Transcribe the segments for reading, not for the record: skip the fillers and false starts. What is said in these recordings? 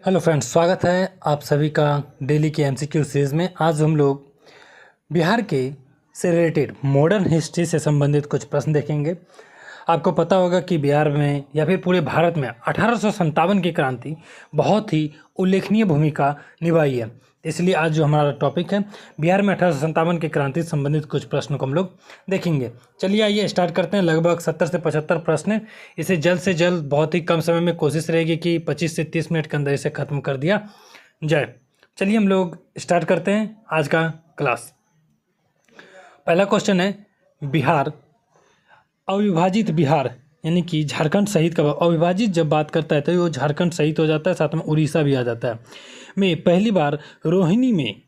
Hello friends, स्वागत है आप सभी का डेली के एमसीक्यू सीरीज़ में। आज हम लोग बिहार के से रिलेटेड मॉडर्न हिस्ट्री से संबंधित कुछ प्रश्न देखेंगे। आपको पता होगा कि बिहार में या फिर पूरे भारत में 1857 की क्रांति बहुत ही उल्लेखनीय भूमिका निभाई है। इसलिए आज जो हमारा टॉपिक है बिहार में 1857 की क्रांति से संबंधित कुछ प्रश्नों को हम लोग देखेंगे। चलिए आइए स्टार्ट करते हैं। लगभग 70 से 75 प्रश्न है। इसे जल्द से जल्द बहुत ही कम समय में कोशिश रहेगी कि 25 से 30 मिनट के अंदर इसे ख़त्म कर दिया जाए। चलिए हम लोग स्टार्ट करते हैं आज का क्लास। पहला क्वेश्चन है, बिहार अविभाजित बिहार यानी कि झारखंड सहित का अविभाजित जब बात करता है तो वो झारखंड सहित हो जाता है, साथ में उड़ीसा भी आ जाता है। में पहली बार रोहिणी में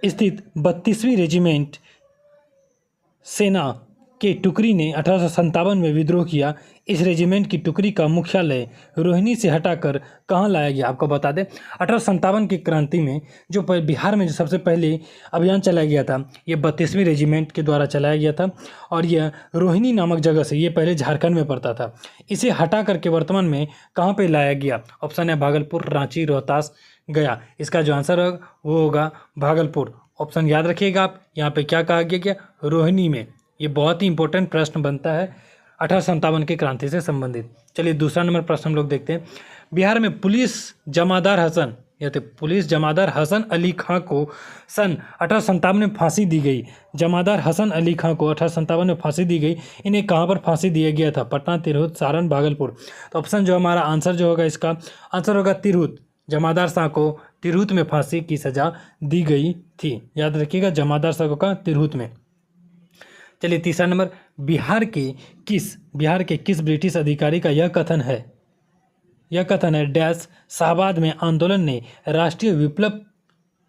स्थित 32वीं रेजिमेंट सेना के टुकड़ी ने 1857 में विद्रोह किया। इस रेजिमेंट की टुकड़ी का मुख्यालय रोहिणी से हटाकर कहाँ लाया गया? आपको बता दें 1857 की क्रांति में जो बिहार में जो सबसे पहले अभियान चलाया गया था ये 32वीं रेजिमेंट के द्वारा चलाया गया था और यह रोहिणी नामक जगह से, ये पहले झारखंड में पड़ता था, इसे हटा करके वर्तमान में कहाँ पर लाया गया? ऑप्शन है भागलपुर, रांची, रोहतास, गया। इसका जो आंसर होगा वो होगा भागलपुर। ऑप्शन याद रखिएगा आप। यहाँ पे क्या कहा गया? रोहिणी में। ये बहुत ही इंपॉर्टेंट प्रश्न बनता है 1857 की क्रांति से संबंधित। चलिए दूसरा नंबर प्रश्न हम लोग देखते हैं। बिहार में पुलिस जमादार हसन अली खां को सन 1857 में फांसी दी गई। जमादार हसन अली खां को 1857 में फांसी दी गई। इन्हें कहाँ पर फांसी दिया गया था? पटना, तिरहुत, सारण, भागलपुर। तो ऑप्शन जो हमारा आंसर जो होगा, इसका आंसर होगा तिरहुत। जमादार शाह को तिरहुत में फांसी की सजा दी गई थी। याद रखिएगा, जमादार शाह का तिरहुत में। चलिए तीसरा नंबर, बिहार के किस ब्रिटिश अधिकारी का यह कथन है डैश शाहबाद में आंदोलन ने राष्ट्रीय विप्लव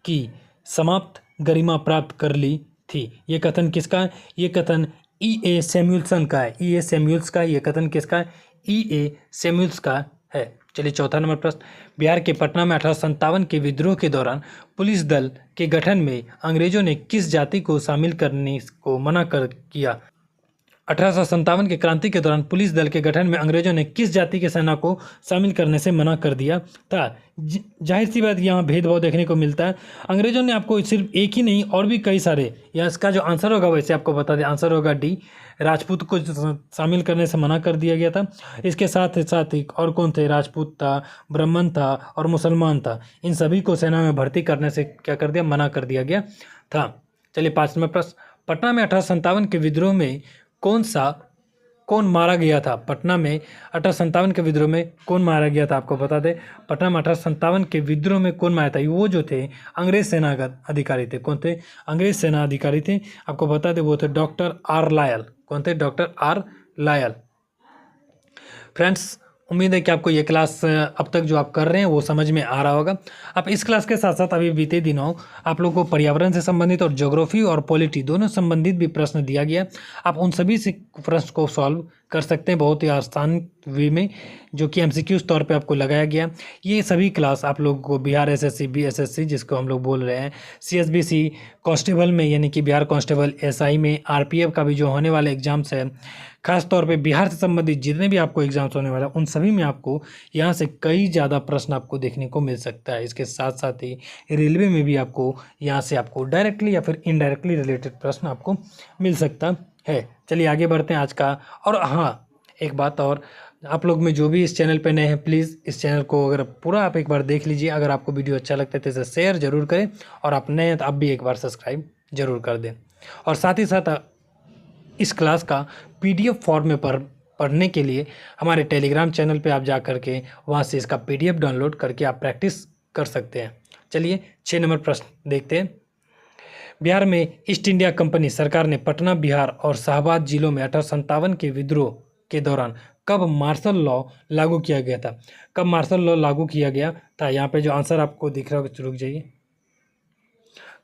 की समाप्त गरिमा प्राप्त कर ली थी? ये कथन किसका है? ये कथन E.A. सैमुअल्सन का है। E.A. सैमुअल्स का ये कथन किसका है? E.A. सैमुअल्स का है। चलिए चौथा नंबर प्रश्न, बिहार के पटना में 1857 के विद्रोह के दौरान पुलिस दल के गठन में अंग्रेजों ने किस जाति को शामिल करने को मना कर किया? 1857 की क्रांति के दौरान पुलिस दल के गठन में अंग्रेजों ने किस जाति के सेना को शामिल करने से मना कर दिया था? जाहिर सी बात यहाँ भेदभाव देखने को मिलता है। अंग्रेजों ने आपको सिर्फ एक ही नहीं और भी कई सारे, या इसका जो आंसर होगा वैसे आपको बता दें, आंसर होगा डी, राजपूत को शामिल करने से मना कर दिया गया था। इसके साथ ही और कौन थे? राजपूत था, ब्राह्मण था और मुसलमान था। इन सभी को सेना में भर्ती करने से क्या कर दिया? मना कर दिया गया था। चलिए 5 नंबर प्रश्न, पटना में 1857 के विद्रोह में कौन मारा गया था? पटना में 1857 के विद्रोह में कौन मारा गया था? आपको बता दें, पटना में 1857 के विद्रोह में कौन मारा था? वो जो थे अंग्रेज सेना अधिकारी थे। कौन थे? अंग्रेज सेना अधिकारी थे। आपको बता दें वो थे डॉक्टर आर लायल। कौन थे? Doctor R Lyell. फ्रेंड्स, उम्मीद है कि आपको ये क्लास अब तक जो आप कर रहे हैं वो समझ में आ रहा होगा। आप इस क्लास के साथ साथ अभी बीते दिनों आप लोगों को पर्यावरण से संबंधित और ज्योग्राफी और पॉलिटी दोनों संबंधित भी प्रश्न दिया गया। आप उन सभी से प्रश्न को सॉल्व कर सकते हैं बहुत ही आसान वे में, जो कि एमसीक्यूज तौर पे आपको लगाया गया। ये सभी क्लास आप लोगों को बिहार एसएससी, बीएसएससी जिसको हम लोग बोल रहे हैं, सीएसबीसी कांस्टेबल में यानी कि बिहार कांस्टेबल, एसआई में, आरपीएफ का भी जो होने वाले एग्जाम्स है, खास तौर पे बिहार से संबंधित जितने भी आपको एग्जाम्स होने वाले हैं उन सभी में आपको यहाँ से कई ज़्यादा प्रश्न आपको देखने को मिल सकता है। इसके साथ साथ ही रेलवे में भी आपको यहाँ से आपको डायरेक्टली या फिर इनडायरेक्टली रिलेटेड प्रश्न आपको मिल सकता है। चलिए आगे बढ़ते हैं आज का। और हाँ, एक बात और, आप लोग में जो भी इस चैनल पे नए हैं प्लीज़ इस चैनल को अगर पूरा आप एक बार देख लीजिए। अगर आपको वीडियो अच्छा लगता है तो इसे शेयर जरूर करें, और आप नए हैं तो आप भी एक बार सब्सक्राइब जरूर कर दें। और साथ ही साथ इस क्लास का पीडीएफ फॉर्म में पढ़ने के लिए हमारे टेलीग्राम चैनल पे आप जा करके वहाँ से इसका पीडीएफ डाउनलोड करके आप प्रैक्टिस कर सकते हैं। चलिए 6 नंबर प्रश्न देखते हैं। बिहार में ईस्ट इंडिया कंपनी सरकार ने पटना, बिहार और शाहबाद जिलों में 1857 के विद्रोह के दौरान कब मार्शल लॉ लागू किया गया था? कब मार्शल लॉ लागू किया गया था? यहाँ पे जो आंसर आपको दिख रहा है, रुक जाइए,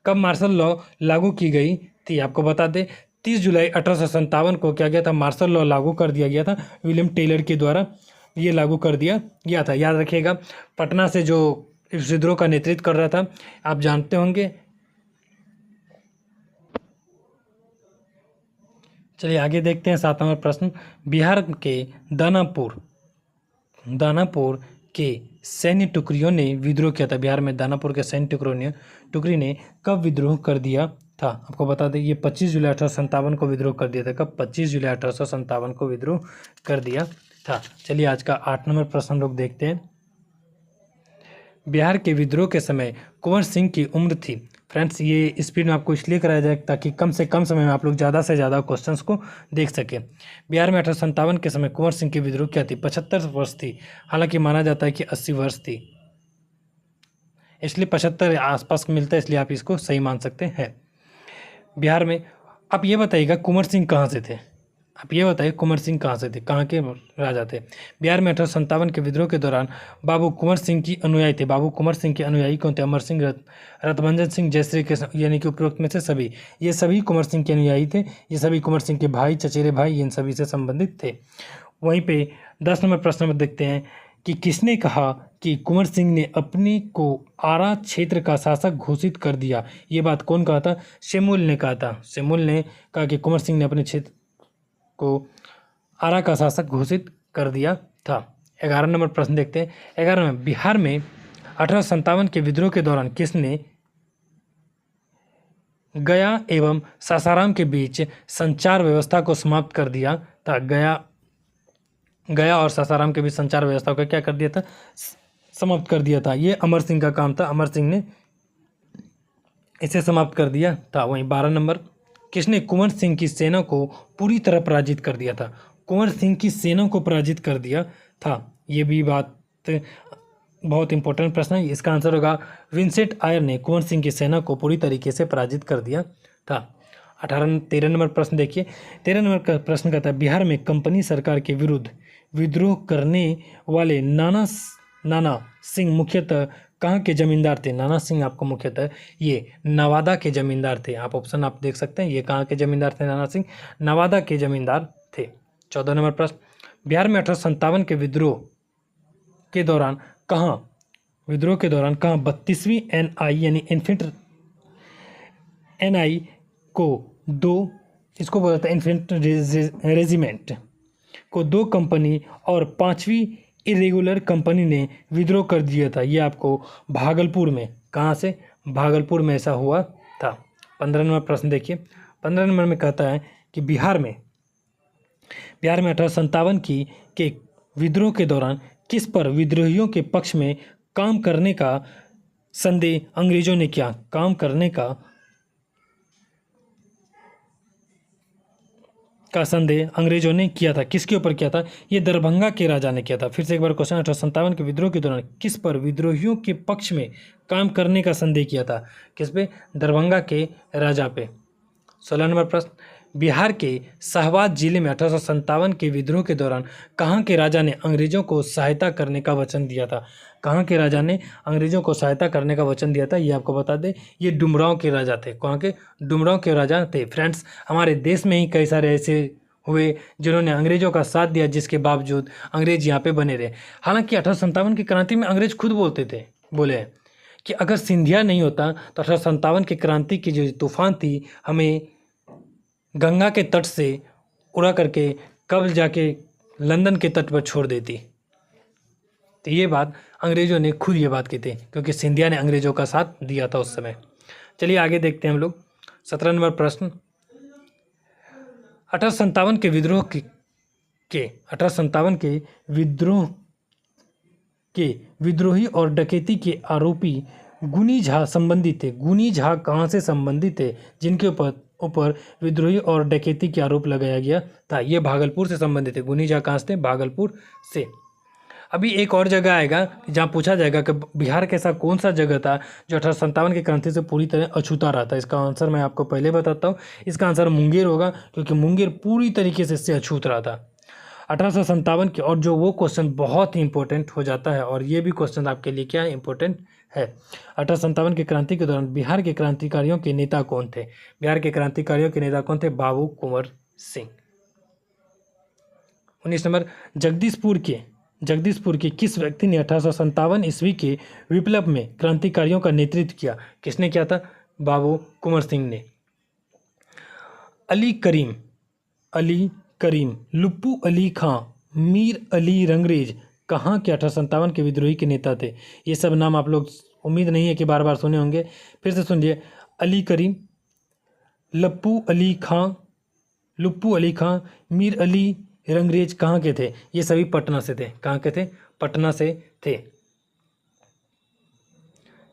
कब मार्शल लॉ लागू की गई थी? आपको बता दें 30 जुलाई 1857 को क्या गया था? मार्शल लॉ लागू कर दिया गया था। विलियम टेलर के द्वारा ये लागू कर दिया गया था। याद रखिएगा, पटना से जो इस विद्रोह का नेतृत्व कर रहा था आप जानते होंगे। चलिए आगे देखते हैं 7वां प्रश्न। बिहार के दानापुर के सैन्य टुकड़ियों ने विद्रोह किया था? बिहार में दानापुर के सैन्य टुकड़ी ने कब विद्रोह कर दिया था? आपको बता दें, ये 25 जुलाई 1857 को विद्रोह कर दिया था। कब? 25 जुलाई 1857 को विद्रोह कर दिया था। चलिए आज का 8 नंबर प्रश्न हम लोग देखते हैं। बिहार के विद्रोह के समय कुंवर सिंह की उम्र थी। फ्रेंड्स, ये स्पीड में आपको इसलिए कराया जाए ताकि कम से कम समय में आप लोग ज़्यादा से ज़्यादा क्वेश्चंस को देख सकें। बिहार में 1857 के समय कुंवर सिंह की विद्रोह क्या थी? 75 वर्ष थी। हालांकि माना जाता है कि 80 वर्ष थी, इसलिए 75 आसपास मिलता है, इसलिए आप इसको सही मान सकते हैं। बिहार में आप ये बताइएगा कुंवर सिंह कहाँ से थे? आप ये बताइए कुंवर सिंह कहाँ से थे, कहाँ के राजा थे? बिहार में 1857 के विद्रोह के दौरान बाबू कुंवर सिंह की अनुयायी थे। बाबू कुंवर सिंह के अनुयायी कौन थे? अमर सिंह, रतभंजन सिंह, जयश्री के, यानी कि उपरोक्त में से सभी। ये सभी कुंवर सिंह के अनुयायी थे। ये सभी कुंवर सिंह के भाई, चचेरे भाई, इन सभी से संबंधित थे। वहीं पे 10 नंबर प्रश्न में देखते हैं कि किसने कहा कि कुंवर सिंह ने अपने को आरा क्षेत्र का शासक घोषित कर दिया? ये बात कौन कहा था? शेमुल ने कहा था। शेमुल ने कहा कि कुंवर सिंह ने अपने क्षेत्र को आरा का शासक घोषित कर दिया था। 11 नंबर प्रश्न देखते हैं। 11 में बिहार में 1857 के विद्रोह के दौरान किसने गया एवं सासाराम के बीच संचार व्यवस्था को समाप्त कर दिया था? गया और सासाराम के बीच संचार व्यवस्था को क्या कर दिया था? समाप्त कर दिया था। ये अमर सिंह का काम था। अमर सिंह ने इसे समाप्त कर दिया था। वहीं 12 नंबर, किसने कुंवर सिंह की सेना को पूरी तरह पराजित कर दिया था? कुंवर सिंह की सेना को पराजित कर दिया था। ये भी बात बहुत इंपॉर्टेंट प्रश्न है। इसका आंसर होगा विंसेंट आयर ने कुंवर सिंह की सेना को पूरी तरीके से पराजित कर दिया था। 13 नंबर प्रश्न देखिए। 13 नंबर का प्रश्न कहता है, बिहार में कंपनी सरकार के विरुद्ध विद्रोह करने वाले नाना सिंह मुख्यतः कहाँ के जमींदार थे? नाना सिंह आपको मुख्यतः ये नवादा के जमींदार थे। आप ऑप्शन आप देख सकते हैं, ये कहाँ के जमींदार थे? नाना सिंह नवादा के जमींदार थे। 14 नंबर प्रश्न, बिहार में 1857 के विद्रोह के दौरान कहाँ 32वीं NI यानी इन्फेंट्री NI को इसको बोला जाता है इन्फेंट्री रेजिमेंट को 2 कंपनी और 5वीं इरेगुलर कंपनी ने विद्रोह कर दिया था। ये आपको भागलपुर में, कहाँ से? भागलपुर में ऐसा हुआ था। 15 नंबर प्रश्न देखिए। 15 नंबर में कहता है कि बिहार में 1857 के विद्रोह के दौरान किस पर विद्रोहियों के पक्ष में काम करने का संदेह अंग्रेजों ने किया? काम करने का संदेह अंग्रेजों ने किया था। किसके ऊपर किया था? ये दरभंगा के राजा ने किया था। फिर से एक बार क्वेश्चन, 1857 के विद्रोह के दौरान किस पर विद्रोहियों के पक्ष में काम करने का संदेह किया था? किस पे? दरभंगा के राजा पे। 16 नंबर प्रश्न, बिहार के शाहबाद जिले में 1857 के विद्रोह के दौरान कहाँ के राजा ने अंग्रेजों को सहायता करने का वचन दिया था? कहाँ के राजा ने अंग्रेजों को सहायता करने का वचन दिया था? ये आपको बता दें, ये डुमरांव के राजा थे। कहाँ के? डुमरांव के राजा थे। फ्रेंड्स, हमारे देश में ही कई सारे ऐसे हुए जिन्होंने अंग्रेजों का साथ दिया, जिसके बावजूद अंग्रेज यहाँ पे बने रहे। हालांकि 1857 की क्रांति में अंग्रेज खुद बोले कि अगर सिंधिया नहीं होता तो 1857 की क्रांति की जो तूफान थी, हमें गंगा के तट से उड़ा करके कब जाके लंदन के तट पर छोड़ देती। तो ये बात अंग्रेजों ने खुद ये बात की थी, क्योंकि सिंधिया ने अंग्रेजों का साथ दिया था उस समय। चलिए आगे देखते हैं हम लोग। 17 नंबर प्रश्न, 1857 के विद्रोह के 1857 के विद्रोही और डकैती के आरोपी गुनी झा संबंधित थे। गुनी झा कहाँ से संबंधित थे जिनके ऊपर विद्रोही और डकैती के आरोप लगाया गया था? ये भागलपुर से संबंधित है। गुनी झा कहाँ से थे? भागलपुर से। अभी एक और जगह आएगा जहाँ पूछा जाएगा कि बिहार का ऐसा कौन सा जगह था जो 1857 की क्रांति से पूरी तरह अछूता रहा था। इसका आंसर मैं आपको पहले बताता हूँ। इसका आंसर मुंगेर होगा, क्योंकि मुंगेर पूरी तरीके से इससे अछूत रहा था 1857 के। और जो वो क्वेश्चन बहुत ही इंपॉर्टेंट हो जाता है, और ये भी क्वेश्चन आपके लिए क्या इंपॉर्टेंट है। 1857 की क्रांति के दौरान बिहार के क्रांतिकारियों के नेता कौन थे? बिहार के क्रांतिकारियों के नेता कौन थे? बाबू कुंवर सिंह। 19 नंबर, जगदीशपुर के किस व्यक्ति ने 1857 ईस्वी के विप्लव में क्रांतिकारियों का नेतृत्व किया? किसने किया था? बाबू कुंवर सिंह ने। अली करीम, लुप्पू अली खां, मीर अली रंगरेज कहाँ के 1857 के विद्रोही के नेता थे? ये सब नाम आप लोग उम्मीद नहीं है कि बार बार सुने होंगे, फिर से सुनिए। अली करीम, लप्पू अली खां, लुप्पू अली खां, मीर अली रंगरेज कहाँ के थे? ये सभी पटना से थे। कहाँ के थे? पटना से थे।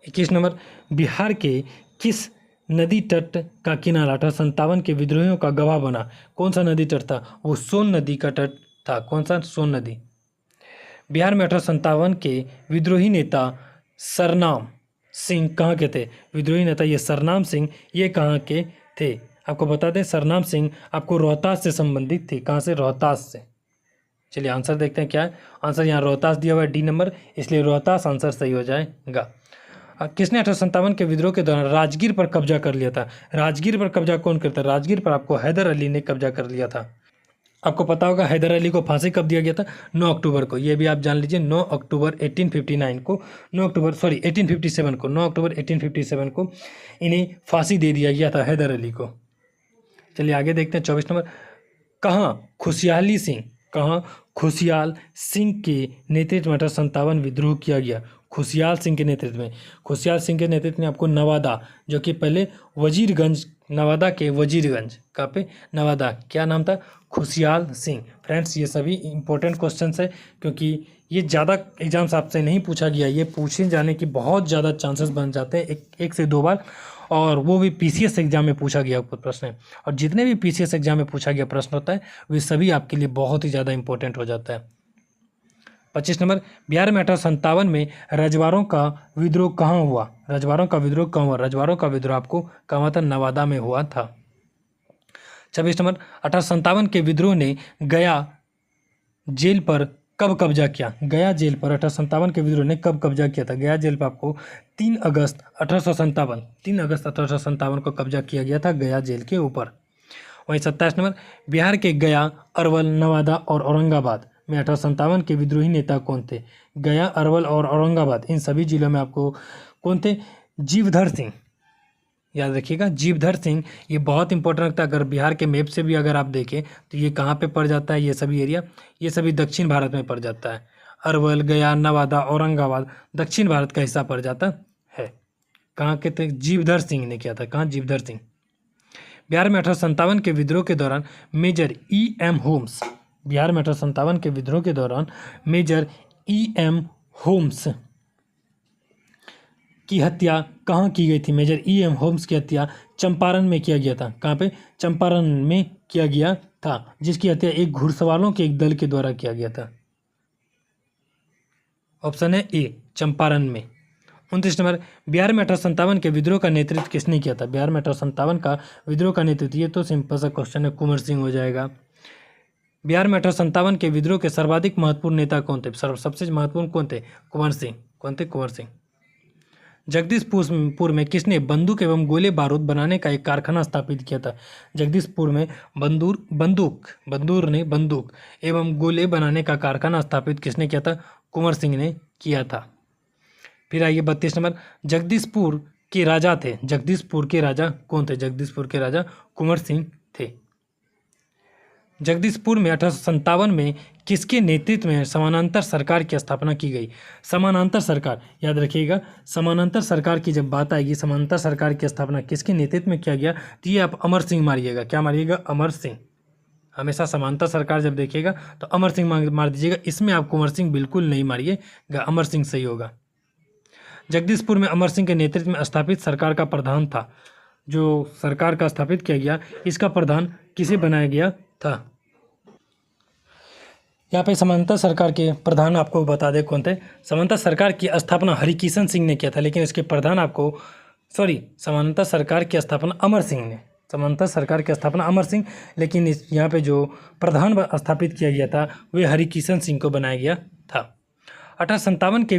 21 नंबर, बिहार के किस नदी तट का किनारा 1857 के विद्रोहियों का गवाह बना? कौन सा नदी तट था? वो सोन नदी का तट था। कौन सा? सोन नदी। बिहार में 1857 के विद्रोही नेता सरनाम सिंह कहाँ के थे? विद्रोही नेता ये सरनाम सिंह, ये कहाँ के थे? आपको बता दें, सरनाम सिंह आपको रोहतास से संबंधित थे। कहाँ से? रोहतास से। चलिए आंसर देखते हैं क्या है। आंसर यहाँ रोहतास दिया हुआ है, डी नंबर, इसलिए रोहतास आंसर सही हो जाएगा। किसने 1857 के विद्रोह के दौरान राजगीर पर कब्जा कर लिया था? राजगीर पर कब्जा कौन करता? राजगीर पर आपको हैदर अली ने कब्जा कर लिया था। आपको पता होगा हैदर अली को फांसी कब दिया गया था? 9 अक्टूबर को। ये भी आप जान लीजिए, 9 अक्टूबर 1857 को 9 अक्टूबर 1857 को इन्हें फांसी दे दिया गया था, हैदर अली को। चलिए आगे देखते हैं। 24 नंबर, कहाँ खुशियाल सिंह के नेतृत्व में 1857 विद्रोह किया गया? खुशियाल सिंह के नेतृत्व में। खुशियाल सिंह के नेतृत्व में आपको नवादा, जो कि पहले वजीरगंज, नवादा के वजीरगंज, कहाँ पे? नवादा। क्या नाम था? खुशियाल सिंह। फ्रेंड्स, ये सभी इंपॉर्टेंट क्वेश्चंस है, क्योंकि ये ज़्यादा एग्जाम्स आपसे नहीं पूछा गया, ये पूछे जाने की बहुत ज़्यादा चांसेस बन जाते हैं, एक से दो बार, और वो भी पीसीएस एग्जाम में पूछा गया प्रश्न है। और जितने भी पीसीएस एग्जाम में पूछा गया प्रश्न होता है, वे सभी आपके लिए बहुत ही ज़्यादा इंपॉर्टेंट हो जाता है। 25 नंबर, बिहार में 1857 में रजवाड़ों का विद्रोह कहाँ हुआ? रजवाड़ों का विद्रोह कहाँ हुआ? रजवाड़ों का विद्रोह आपको कहाँ हुआ था? नवादा में हुआ था। 26 नंबर, 1857 के विद्रोह ने गया जेल पर कब कब्जा किया? गया जेल पर 1857 के विद्रोह ने कब कब्जा किया था? गया जेल पर आपको 3 अगस्त 1857 को कब्जा किया गया था, गया जेल के ऊपर। वहीं 27 नंबर, बिहार के गया, अरवल, नवादा और औरंगाबाद में 1857 के विद्रोही नेता कौन थे? गया, अरवल और औरंगाबाद, इन सभी जिलों में आपको कौन थे? जीवधर सिंह। याद रखिएगा, जीवधर सिंह। ये बहुत इंपॉर्टेंट रखता है। अगर बिहार के मैप से भी अगर आप देखें तो ये कहाँ पे पड़ जाता है? ये सभी एरिया, ये सभी दक्षिण भारत में पड़ जाता है। अरवल, गया, नवादा, औरंगाबाद दक्षिण भारत का हिस्सा पड़ जाता है। कहाँ के थे? जीवधर सिंह ने किया था। कहाँ? जीवधर सिंह। बिहार में 1857 के विद्रोह के दौरान मेजर E.M. होम्स, बिहार में 1857 के विद्रोह के दौरान मेजर E.M. होम्स की हत्या कहाँ की गई थी? Major E.M. होम्स की हत्या चंपारण में किया गया था। कहाँ पे? चंपारण में किया गया था, जिसकी हत्या एक घुड़सवारों के एक दल के द्वारा किया गया था। ऑप्शन है ए, चंपारण में। 29 नंबर, बिहार में 1857 के विद्रोह का नेतृत्व किसने किया था? बिहार में 1857 का विद्रोह का नेतृत्व, ये तो सिंपल सा क्वेश्चन है, कुंवर सिंह हो जाएगा। बिहार में 1857 के विद्रोह के सर्वाधिक महत्वपूर्ण नेता कौन थे? सबसे महत्वपूर्ण कौन थे? कुंवर सिंह। कौन थे? कुंवर सिंह। जगदीशपुर में किसने बंदूक एवं गोले बारूद बनाने का एक कारखाना स्थापित किया था? जगदीशपुर में बंदूक एवं गोले बनाने का कारखाना स्थापित किसने किया था? कुंवर सिंह ने किया था। फिर आइए 32 नंबर, जगदीशपुर के राजा थे। जगदीशपुर के राजा कौन थे? जगदीशपुर के राजा कुंवर सिंह थे। जगदीशपुर में 1857 में किसके नेतृत्व में समानांतर सरकार की स्थापना की गई? समानांतर सरकार, याद रखिएगा, समानांतर सरकार की जब बात आएगी, समानांतर सरकार की स्थापना किसके नेतृत्व में किया गया? तो ये आप अमर सिंह मारिएगा। क्या मारिएगा? अमर सिंह। हमेशा समानांतर सरकार जब देखिएगा तो अमर सिंह मार दीजिएगा। इसमें आप कुंवर सिंह बिल्कुल नहीं मारिएगा, अमर सिंह सही होगा। जगदीशपुर में अमर सिंह के नेतृत्व में स्थापित सरकार का प्रधान था। जो सरकार का स्थापित किया गया, इसका प्रधान किसे बनाया गया था? यहाँ पे समानांतर सरकार के प्रधान आपको बता दें कौन थे। समानांतर सरकार की स्थापना हरिकिशन सिंह ने किया था, लेकिन इसके प्रधान आपको समानांतर सरकार की स्थापना अमर सिंह ने, समानांतर सरकार की स्थापना अमर सिंह, लेकिन इस यहाँ पे जो प्रधान स्थापित किया गया था वे हरिकिशन सिंह को बनाया गया था। 1857 के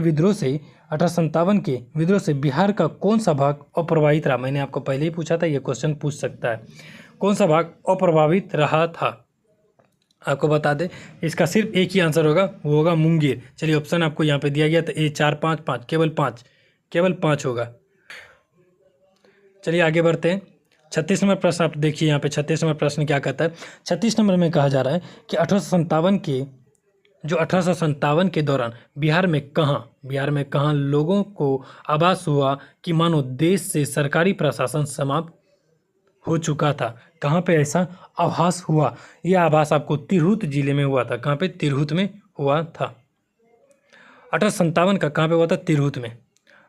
विद्रोह से बिहार का कौन सा भाग अप्रभावित रहा? मैंने आपको पहले ही पूछा था, ये क्वेश्चन पूछ सकता है। कौन सा भाग अप्रभावित रहा था? आपको बता दें, इसका सिर्फ एक ही आंसर होगा, वो होगा मुंगेर। चलिए ऑप्शन आपको यहाँ पे दिया गया था, ए 4 5 5, केवल पाँच होगा। चलिए आगे बढ़ते हैं। 36 नंबर प्रश्न आप देखिए, यहाँ पे 36 नंबर प्रश्न क्या कहता है। 36 नंबर में कहा जा रहा है कि 1857 जो 1857 के दौरान बिहार में कहाँ लोगों को आभास हुआ कि मानो देश से सरकारी प्रशासन समाप्त हो चुका था। कहाँ पे ऐसा आभास हुआ? यह आभास आपको तिरहुत जिले में हुआ था। कहाँ पे? तिरहुत में हुआ था। 1857 का कहाँ पे हुआ था? तिरहुत में।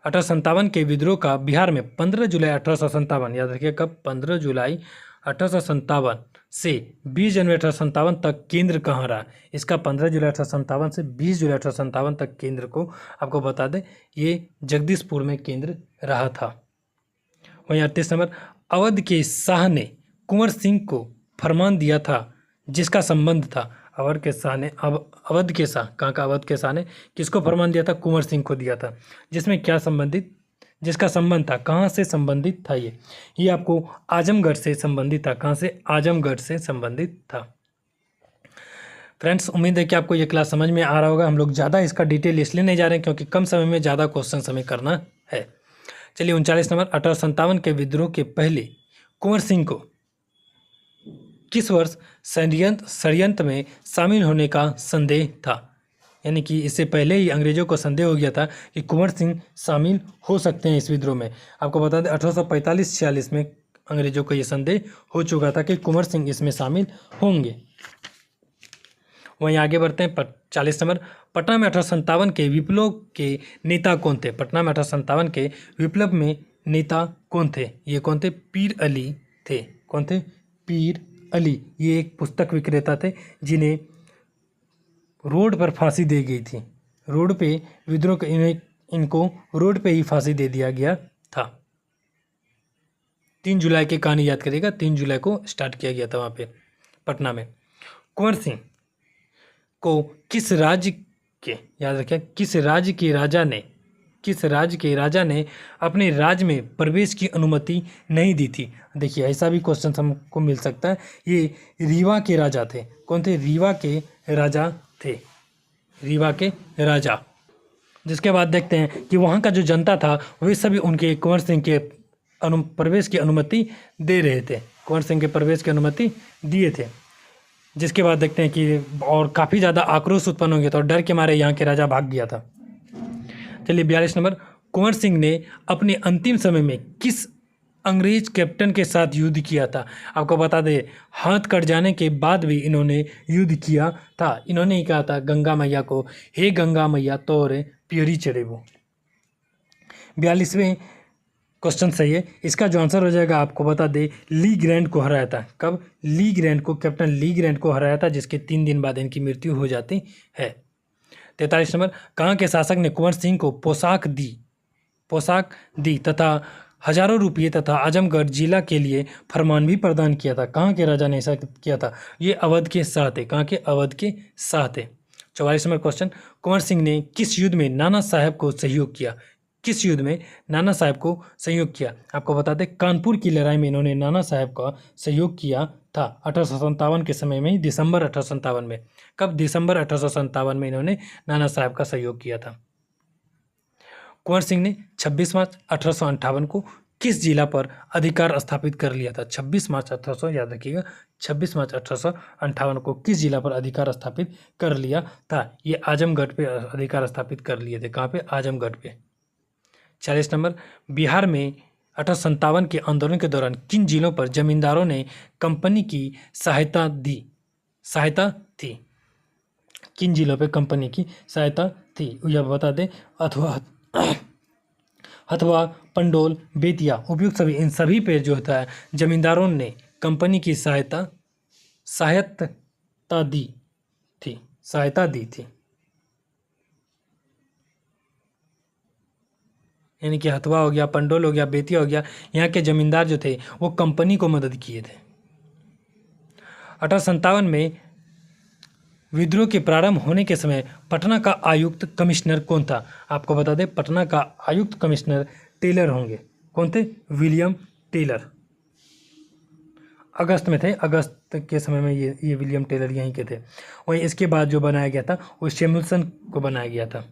1857 के विद्रोह का बिहार में 15 जुलाई 1857, याद रखिए कब? 15 जुलाई 1857 से 20 जनवरी 1857 तक केंद्र कहाँ रहा? इसका 15 जुलाई 1857 से 20 जुलाई 1857 तक केंद्र को आपको बता दें, ये जगदीशपुर में केंद्र रहा था। वहीं 38 नंबर, अवध के शाह ने कुंवर सिंह को फरमान दिया था जिसका संबंध था। अवध के शाह ने अवध के शाह, कहाँ का? अवध के शाह ने किसको फरमान दिया था? कुंवर सिंह को दिया था। जिसमें क्या संबंधित, जिसका संबंध था, कहाँ से संबंधित था? ये आपको आजमगढ़ से संबंधित था। कहाँ से? आजमगढ़ से संबंधित था। फ्रेंड्स, उम्मीद है कि आपको ये क्लास समझ में आ रहा होगा। हम लोग ज़्यादा इसका डिटेल इसलिए नहीं जा रहे हैं क्योंकि कम समय में ज़्यादा क्वेश्चन हमें करना है। चलिए 39 नंबर, 1857 के विद्रोह के पहले कुंवर सिंह को किस वर्ष षड्यंत्र में शामिल होने का संदेह था? यानी कि इससे पहले ही अंग्रेजों को संदेह हो गया था कि कुंवर सिंह शामिल हो सकते हैं इस विद्रोह में। आपको बता दें 1845-46 में अंग्रेजों को ये संदेह हो चुका था कि कुंवर सिंह इसमें शामिल होंगे। वहीं आगे बढ़ते हैं 40 नंबर, पटना में 1857 के विप्लव के नेता कौन थे? पटना में 1857 के विप्लव में नेता कौन थे? ये कौन थे? पीर अली थे। कौन थे? पीर अली। ये एक पुस्तक विक्रेता थे जिन्हें रोड पर फांसी दी गई थी। रोड पे विद्रोह के इनको रोड पे ही फांसी दे दिया गया था। 3 जुलाई की कहानी याद करिएगा, 3 जुलाई को स्टार्ट किया गया था वहाँ पे पटना में। कुंवर सिंह को किस राज्य के, याद रखें, किस राज्य के राजा ने अपने राज्य में प्रवेश की अनुमति नहीं दी थी? देखिए ऐसा भी क्वेश्चन हमको मिल सकता है। ये रीवा के राजा थे। कौन थे? रीवा के राजा थे। रीवा के राजा। जिसके बाद देखते हैं कि वहाँ का जो जनता था वे सभी उनके कुंवर सिंह के प्रवेश की अनुमति दे रहे थे। कुंवर सिंह के प्रवेश की अनुमति दिए थे। जिसके बाद देखते हैं कि और काफ़ी ज़्यादा आक्रोश उत्पन्न हो गया था और डर के मारे यहाँ के राजा भाग गया था। चलिए 42 नंबर, कुंवर सिंह ने अपने अंतिम समय में किस अंग्रेज कैप्टन के साथ युद्ध किया था? आपको बता दें हाथ कट जाने के बाद भी इन्होंने युद्ध किया था। इन्होंने ही कहा था गंगा मैया को, हे गंगा मैया तोरे पियरी चढ़ेबो। 42वें क्वेश्चन सही है। इसका जो आंसर हो जाएगा आपको बता दे, ली ग्रैंड को हराया था। कब? ली ग्रैंड को, कैप्टन ली ग्रैंड को हराया था, जिसके 3 दिन बाद इनकी मृत्यु हो जाती है। 43 नंबर, कहाँ के शासक ने कुंवर सिंह को पोशाक दी तथा हजारों रुपये तथा आजमगढ़ जिला के लिए फरमान भी प्रदान किया था? कहाँ के राजा ने ऐसा किया था? ये अवध के शाह थे। कहाँ के? अवध के शाह थे। 44 नंबर क्वेश्चन, कुंवर सिंह ने किस युद्ध में नाना साहब को सहयोग किया? किस युद्ध में नाना साहब को सहयोग किया? आपको बता दें कानपुर की लड़ाई में इन्होंने नाना साहब का सहयोग किया था 1857 के समय में, दिसंबर 1857 में। कब? दिसंबर 1857 में इन्होंने नाना साहब का सहयोग किया था। कुंवर सिंह ने 26 मार्च 1858 को किस जिला पर अधिकार स्थापित कर लिया था? 26 मार्च 1800, याद रखिएगा, 26 मार्च 1858 को किस जिला पर अधिकार स्थापित कर लिया था? ये आजमगढ़ पे अधिकार स्थापित कर लिए थे। कहाँ पे? आजमगढ़ पे। 40 नंबर, बिहार में 1857 के आंदोलन के दौरान किन जिलों पर जमींदारों ने कंपनी की सहायता थी? किन जिलों पे कंपनी की सहायता थी? यह बता दें, हथवा, पंडोल, बेतिया, उपयुक्त सभी, इन सभी पे जो होता है जमींदारों ने कंपनी की सहायता दी थी। यानी कि हथवा हो गया, पंडोल हो गया, बेतिया हो गया, यहाँ के जमींदार जो थे वो कंपनी को मदद किए थे। 1857 में विद्रोह के प्रारंभ होने के समय पटना का आयुक्त कमिश्नर कौन था? आपको बता दें पटना का आयुक्त कमिश्नर टेलर होंगे। कौन थे? William Taylor. अगस्त में थे, अगस्त के समय में ये विलियम टेलर यहीं के थे। वहीं इसके बाद जो बनाया गया था वो सैमुअल्सन को बनाया गया था।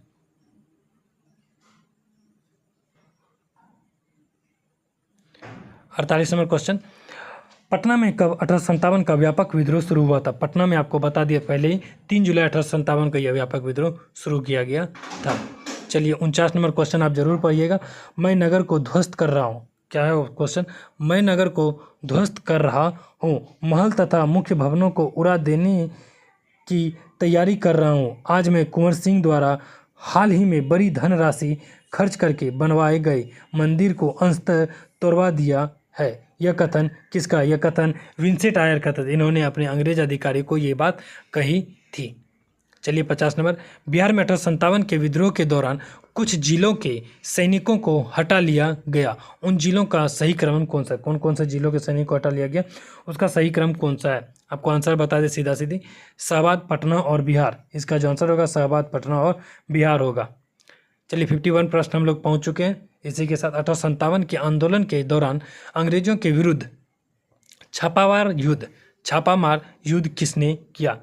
48 नंबर क्वेश्चन, पटना में कब 1857 का व्यापक विद्रोह शुरू हुआ था? पटना में आपको बता दिया पहले ही 3 जुलाई 1857 को यह व्यापक विद्रोह शुरू किया गया था। चलिए 49 नंबर क्वेश्चन आप जरूर पढ़िएगा। मैं नगर को ध्वस्त कर रहा हूँ। क्या है वो क्वेश्चन? मैं नगर को ध्वस्त कर रहा हूँ, महल तथा मुख्य भवनों को उड़ा देने की तैयारी कर रहा हूँ। आज मैं कुंवर सिंह द्वारा हाल ही में बड़ी धनराशि खर्च करके बनवाए गए मंदिर को अंशतः तोड़वा दिया है। यह कथन किसका? यह कथन विंसेंट आयर का था। इन्होंने अपने अंग्रेज अधिकारी को ये बात कही थी। चलिए 50 नंबर, बिहार में 1857 के विद्रोह के दौरान कुछ जिलों के सैनिकों को हटा लिया गया। उन जिलों का सही क्रम कौन सा? कौन कौन से जिलों के सैनिक को हटा लिया गया, उसका सही क्रम कौन सा है? आपको आंसर बता दें सीधा सीधी, शाहाबाद, पटना और बिहार। इसका जो आंसर होगा शाहाबाद, पटना और बिहार होगा। चलिए 51 प्रश्न हम लोग पहुंच चुके हैं। इसी के साथ 1857 के आंदोलन के दौरान अंग्रेजों के विरुद्ध छापामार युद्ध किसने किया?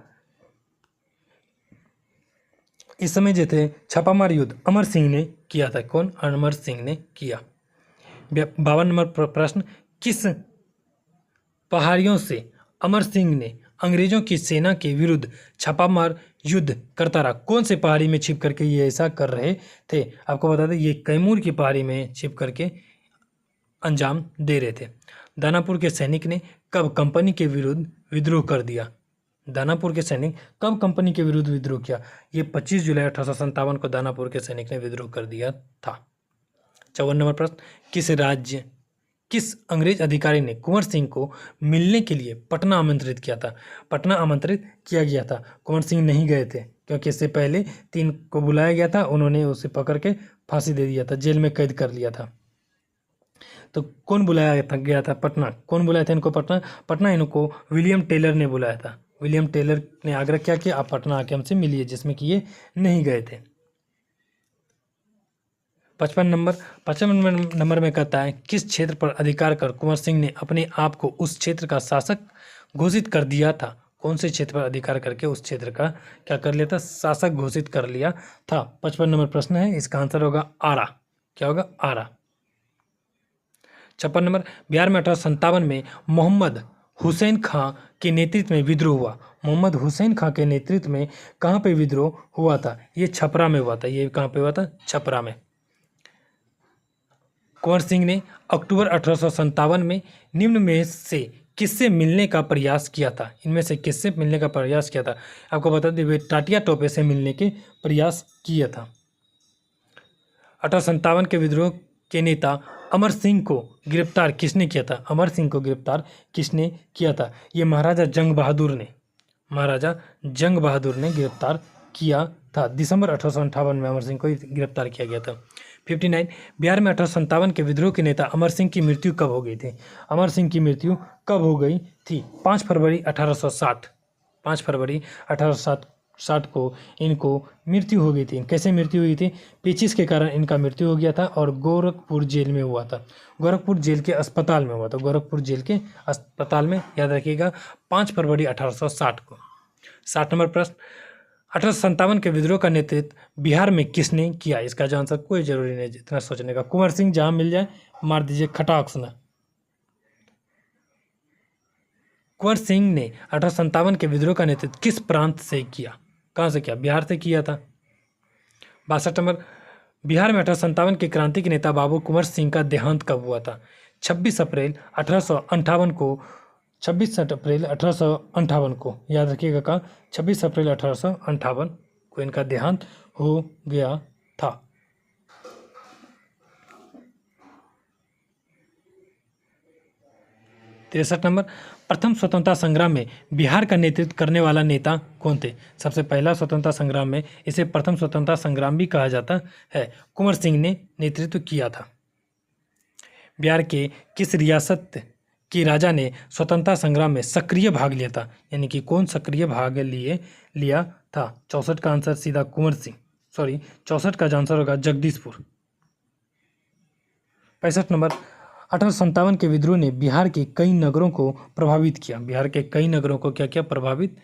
इस समय जो थे छापामार युद्ध अमर सिंह ने किया था। कौन? अमर सिंह ने किया। 52 नंबर प्रश्न, किस पहाड़ियों से अमर सिंह ने अंग्रेजों की सेना के विरुद्ध छापामार युद्ध करता रहा? कौन से पहाड़ी में छिप करके ये ऐसा कर रहे थे? आपको बता दें ये कैमूर की पहाड़ी में छिप करके अंजाम दे रहे थे। दानापुर के सैनिक ने कब कंपनी के विरुद्ध विद्रोह कर दिया? दानापुर के सैनिक कब कंपनी के विरुद्ध विद्रोह किया? ये 25 जुलाई 1857 को दानापुर के सैनिक ने विद्रोह कर दिया था। 54 नंबर प्रश्न, किस अंग्रेज अधिकारी ने कुंवर सिंह को मिलने के लिए पटना आमंत्रित किया था? पटना आमंत्रित किया गया था, कुंवर सिंह नहीं गए थे क्योंकि इससे पहले 3 को बुलाया गया था। उन्होंने उसे पकड़ के फांसी दे दिया था, जेल में कैद कर लिया था। तो कौन बुलाया गया था? पटना। कौन बुलाया था इनको पटना? पटना इनको विलियम टेलर ने बुलाया था। विलियम टेलर ने आग्रह किया कि आप पटना आके हमसे मिलिए, जिसमें कि ये नहीं गए थे। 55 नंबर में कहता है, किस क्षेत्र पर अधिकार कर कुंवर सिंह ने अपने आप को उस क्षेत्र का शासक घोषित कर दिया था? कौन से क्षेत्र पर अधिकार करके उस क्षेत्र का क्या कर लिया था? शासक घोषित कर लिया था। 55 नंबर प्रश्न है, इसका आंसर होगा आरा। क्या होगा? आरा। 56 नंबर, बिहार में 1857 में मोहम्मद हुसैन खां के नेतृत्व में विद्रोह हुआ। मोहम्मद हुसैन खां के नेतृत्व में कहाँ पे विद्रोह हुआ था? ये छपरा में हुआ था। ये कहाँ पे हुआ था? छपरा में। कुंवर सिंह ने अक्टूबर 1857 में निम्न में से किससे मिलने का प्रयास किया था? इनमें से किससे मिलने का प्रयास किया था? आपको बता दें वे टाटिया टोपे से मिलने के प्रयास किया था। 1857 के विद्रोह के नेता अमर सिंह को गिरफ्तार किसने किया था? अमर सिंह को गिरफ्तार किसने किया था? ये महाराजा जंग बहादुर ने गिरफ्तार किया था। दिसंबर 1858 में अमर सिंह को गिरफ्तार किया गया था। 59, बिहार में 1857 के विद्रोह के नेता अमर सिंह की मृत्यु कब हो गई थी? अमर सिंह की मृत्यु कब हो गई थी? 5 फरवरी 1860। 5 फरवरी 1860 को इनको मृत्यु हो गई थी। कैसे मृत्यु हुई थी? पेचिश के कारण इनका मृत्यु हो गया था और गोरखपुर जेल में हुआ था। गोरखपुर जेल के अस्पताल में हुआ था। गोरखपुर जेल के अस्पताल में, याद रखिएगा, 5 फरवरी 1860 को। 60 नंबर प्रश्न, 1857 के विद्रोह का नेतृत्व बिहार में किसने किया? इसका जो आंसर कोई जरूरी नहीं इतना सोचने का। कुंवर सिंह जहां मिल जाए मार दीजिए खटाक से। कुंवर सिंह ने 1857 के विद्रोह का नेतृत्व किस प्रांत से किया? कहाँ से किया? बिहार से किया था। 62 नंबर, बिहार में 1857 के क्रांति के नेता बाबू कुंवर सिंह का देहांत कब हुआ था? 26 अप्रैल 1858 को, याद रखिएगा का 26 अप्रैल 1858 को इनका देहांत हो गया था। तिरसठ नंबर, प्रथम स्वतंत्रता संग्राम में बिहार का नेतृत्व करने वाला नेता कौन थे? सबसे पहला स्वतंत्रता संग्राम में, इसे प्रथम स्वतंत्रता संग्राम भी कहा जाता है, कुंवर सिंह ने नेतृत्व किया था। बिहार के किस रियासत के राजा ने स्वतंत्रता संग्राम में सक्रिय भाग लिया था? यानी कि कौन सक्रिय भाग लिया था? 64 का आंसर सीधा कुंवर सिंह, 64 का आंसर होगा जगदीशपुर। 65 नंबर, 1857 के विद्रोह ने बिहार के कई नगरों को प्रभावित किया। बिहार के कई नगरों को क्या क्या प्रभावित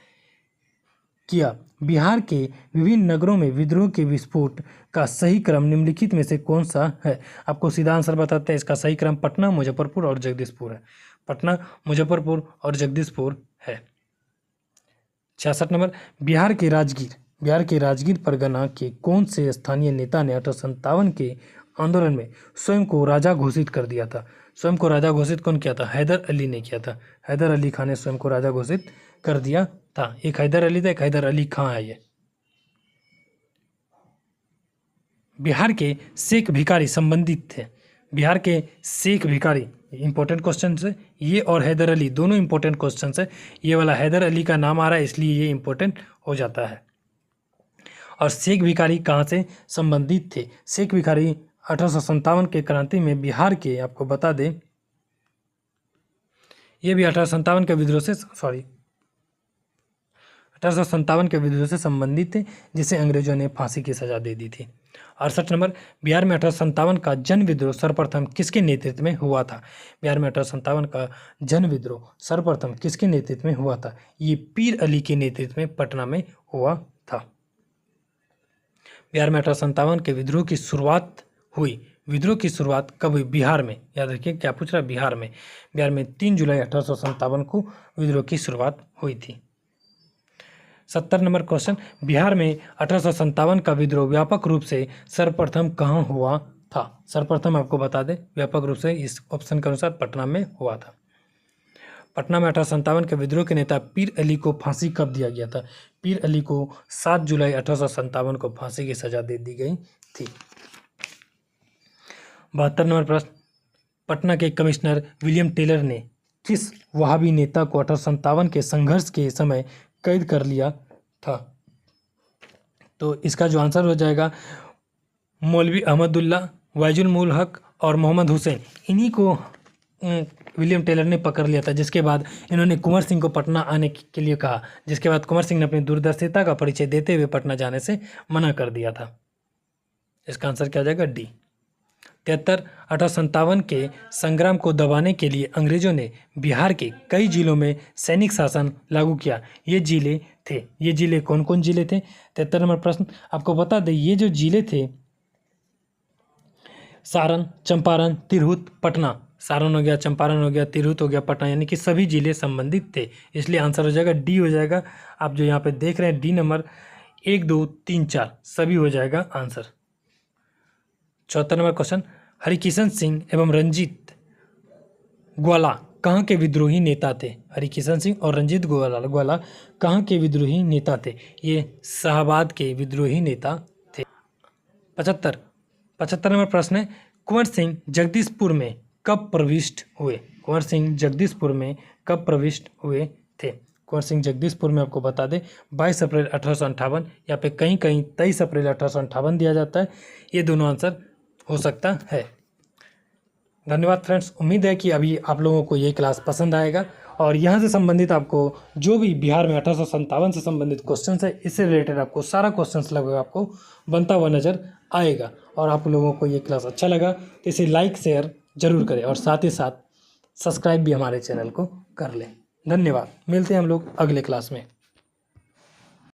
किया? बिहार के विभिन्न नगरों में विद्रोह के विस्फोट का सही क्रम निम्नलिखित में से कौन सा है? आपको सीधा आंसर बताते हैं। इसका सही क्रम पटना, मुजफ्फरपुर और जगदीशपुर है। पटना, मुजफ्फरपुर और जगदीशपुर है। 66 नंबर, बिहार के राजगीर परगना के कौन से स्थानीय नेता ने 1857 के आंदोलन में स्वयं को राजा घोषित कर दिया था? स्वयं को राजा घोषित कौन किया था? हैदर अली ने किया था। हैदर अली खान ने स्वयं को राजा घोषित कर दिया था। एक हैदर अली था, एक हैदर अली खां है ये। बिहार के शेख भिखारी संबंधित थे। बिहार के शेख भिखारी इंपॉर्टेंट क्वेश्चन है ये, और हैदर अली दोनों इंपॉर्टेंट क्वेश्चन है। ये वाला हैदर अली का नाम आ रहा है इसलिए ये इंपॉर्टेंट हो जाता है। और शेख भिखारी कहाँ से संबंधित थे? शेख भिखारी 1857 के क्रांति में बिहार के, आपको बता दें ये भी 1857 के विद्रोह से 1857 के विद्रोह से संबंधित थे, जिसे अंग्रेजों ने फांसी की सजा दे दी थी। 68 नंबर, बिहार में 1857 का जन विद्रोह सर्वप्रथम किसके नेतृत्व में हुआ था? बिहार में 1857 का जन विद्रोह सर्वप्रथम किसके नेतृत्व में हुआ था? ये पीर अली के नेतृत्व में पटना में हुआ था। बिहार में 1857 के विद्रोह की शुरुआत हुई। विद्रोह की शुरुआत कब हुई? बिहार में। याद रखिए क्या पूछ रहा है? बिहार में। बिहार में 3 जुलाई 1857 को विद्रोह की शुरुआत हुई थी। 70 नंबर क्वेश्चन, बिहार में 1857 का विद्रोह व्यापक रूप से सर्वप्रथम कहाँ हुआ था? सर्वप्रथम आपको बता दें व्यापक रूप से इस ऑप्शन के अनुसार पटना में हुआ था। पटना में 1857 के विद्रोह के नेता पीर अली को फांसी कब दिया गया था? पीर अली को 7 जुलाई 1857 को फांसी की सजा दे दी गई थी। 72 नंबर प्रश्न, पटना के कमिश्नर विलियम टेलर ने किस वहाबी नेता को 1857 के संघर्ष के समय कैद कर लिया था? तो इसका जो आंसर हो जाएगा मौलवी अहमदुल्ला, वाइजुल मुल हक और मोहम्मद हुसैन, इन्हीं को विलियम टेलर ने पकड़ लिया था, जिसके बाद इन्होंने कुंवर सिंह को पटना आने के लिए कहा, जिसके बाद कुंवर सिंह ने अपनी दूरदर्शिता का परिचय देते हुए पटना जाने से मना कर दिया था। इसका आंसर क्या हो जाएगा? डी। 73, 1857 के संग्राम को दबाने के लिए अंग्रेजों ने बिहार के कई जिलों में सैनिक शासन लागू किया। ये जिले कौन कौन जिले थे? 73 नंबर प्रश्न, आपको बता दें ये जो जिले थे सारण, चंपारण, तिरहुत, पटना। सारण हो गया, चंपारण हो गया, तिरहुत हो गया, पटना, यानी कि सभी जिले संबंधित थे, इसलिए आंसर हो जाएगा डी हो जाएगा। आप जो यहाँ पे देख रहे हैं डी नंबर 1, 2, 3, 4 सभी हो जाएगा answer. 74 number question, Harikishan Singh एवं रंजीत ग्वाला कहाँ के विद्रोही नेता थे? हरिकिशन सिंह और रंजीत ग्वाला कहाँ के विद्रोही नेता थे? ये शाहाबाद के विद्रोही नेता थे। 75 नंबर प्रश्न है, कुंवर सिंह जगदीशपुर में कब प्रविष्ट हुए? कुंवर सिंह जगदीशपुर में कब प्रविष्ट हुए थे? कुंवर सिंह जगदीशपुर में आपको बता दें 22 अप्रैल 1858, या पे कहीं कहीं 23 अप्रैल 1858 दिया जाता है। ये दोनों आंसर हो सकता है। धन्यवाद फ्रेंड्स, उम्मीद है कि अभी आप लोगों को ये क्लास पसंद आएगा, और यहाँ से संबंधित आपको जो भी बिहार में 1857 से संबंधित क्वेश्चन है, इससे रिलेटेड आपको सारा क्वेश्चंस लगभग आपको बनता हुआ नज़र आएगा। और आप लोगों को ये क्लास अच्छा लगा तो इसे लाइक शेयर ज़रूर करें, और साथ ही साथ सब्सक्राइब भी हमारे चैनल को कर लें। धन्यवाद, मिलते हैं हम लोग अगले क्लास में।